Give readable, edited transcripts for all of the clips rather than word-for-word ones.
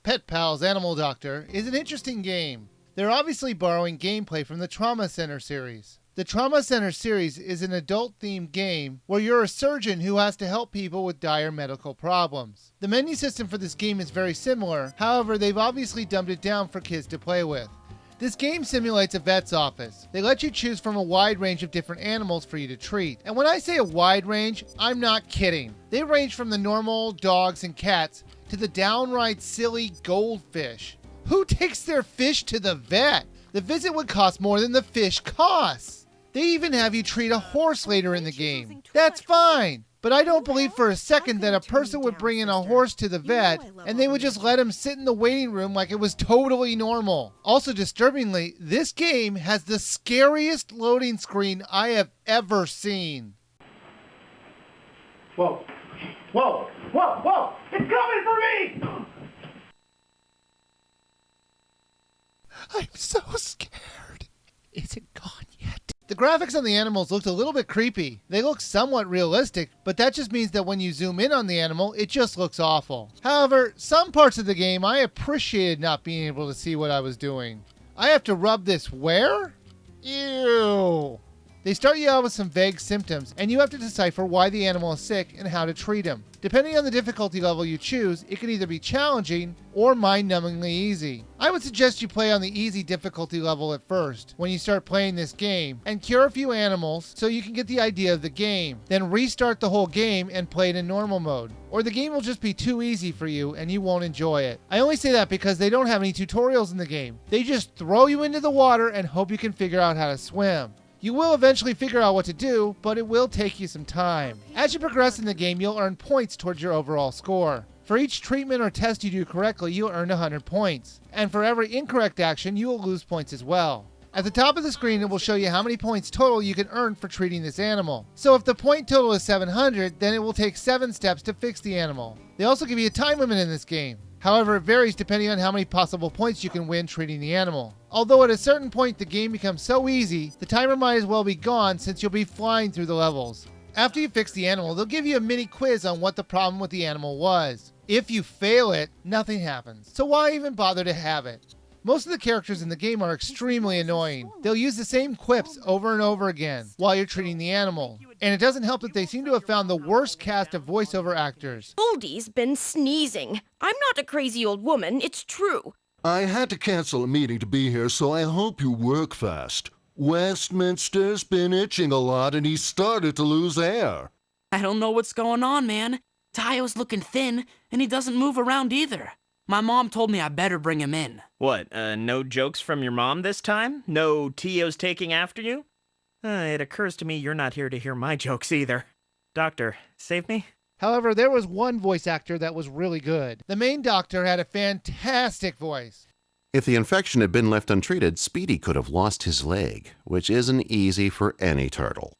Pet Pals Animal Doctor is an interesting game. They're obviously borrowing gameplay from the Trauma Center series. The Trauma Center series is an adult-themed game where you're a surgeon who has to help people with dire medical problems. The menu system for this game is very similar, however, they've obviously dumbed it down for kids to play with. This game simulates a vet's office. They let you choose from a wide range of different animals for you to treat. And when I say a wide range, I'm not kidding. They range from the normal dogs and cats to the downright silly goldfish. Who takes their fish to the vet? The visit would cost more than the fish costs. They even have you treat a horse later in the game. That's fine. But I don't believe for a second that a person would bring in a horse to the vet and they would just let him sit in the waiting room like it was totally normal. Also disturbingly, this game has the scariest loading screen I have ever seen. Whoa. Whoa! Whoa! Whoa! It's coming for me! I'm so scared. Is it gone yet? The graphics on the animals looked a little bit creepy. They look somewhat realistic, but that just means that when you zoom in on the animal, it just looks awful. However, some parts of the game I appreciated not being able to see what I was doing. I have to rub this where? Ew. They start you out with some vague symptoms, and you have to decipher why the animal is sick and how to treat him. Depending on the difficulty level you choose, it can either be challenging or mind-numbingly easy. I would suggest you play on the easy difficulty level at first, when you start playing this game, and cure a few animals so you can get the idea of the game. Then restart the whole game and play it in normal mode. Or the game will just be too easy for you and you won't enjoy it. I only say that because they don't have any tutorials in the game. They just throw you into the water and hope you can figure out how to swim. You will eventually figure out what to do, but it will take you some time. As you progress in the game, you'll earn points towards your overall score. For each treatment or test you do correctly, you'll earn 100 points. And for every incorrect action, you will lose points as well. At the top of the screen, it will show you how many points total you can earn for treating this animal. So if the point total is 700, then it will take 7 steps to fix the animal. They also give you a time limit in this game. However, it varies depending on how many possible points you can win treating the animal. Although at a certain point the game becomes so easy, the timer might as well be gone since you'll be flying through the levels. After you fix the animal, they'll give you a mini quiz on what the problem with the animal was. If you fail it, nothing happens. So why even bother to have it? Most of the characters in the game are extremely annoying. They'll use the same quips over and over again while you're treating the animal. And it doesn't help that they seem to have found the worst cast of voiceover actors. Goldie's been sneezing. I'm not a crazy old woman, it's true. I had to cancel a meeting to be here, so I hope you work fast. Westminster's been itching a lot and he started to lose air. I don't know what's going on, man. Tayo's looking thin, and he doesn't move around either. My mom told me I better bring him in. What, no jokes from your mom this time? No Tio's taking after you? It occurs to me you're not here to hear my jokes either. Doctor, save me? However, there was one voice actor that was really good. The main doctor had a fantastic voice. If the infection had been left untreated, Speedy could have lost his leg, which isn't easy for any turtle.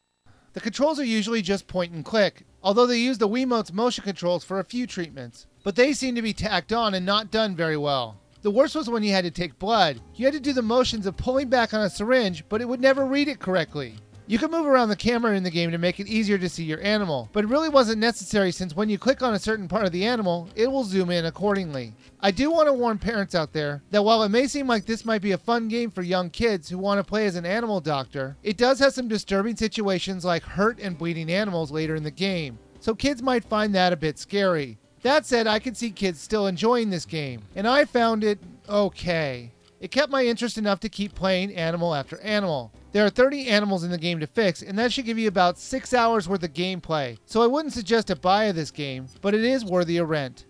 The controls are usually just point and click, although they use the Wiimote's motion controls for a few treatments. But they seem to be tacked on and not done very well. The worst was when you had to take blood. You had to do the motions of pulling back on a syringe, but it would never read it correctly. You could move around the camera in the game to make it easier to see your animal, but it really wasn't necessary since when you click on a certain part of the animal, it will zoom in accordingly. I do want to warn parents out there that while it may seem like this might be a fun game for young kids who want to play as an animal doctor, it does have some disturbing situations like hurt and bleeding animals later in the game, so kids might find that a bit scary. That said, I can see kids still enjoying this game, and I found it okay. It kept my interest enough to keep playing animal after animal. There are 30 animals in the game to fix, and that should give you about 6 hours worth of gameplay, so I wouldn't suggest a buy of this game, but it is worthy a rent.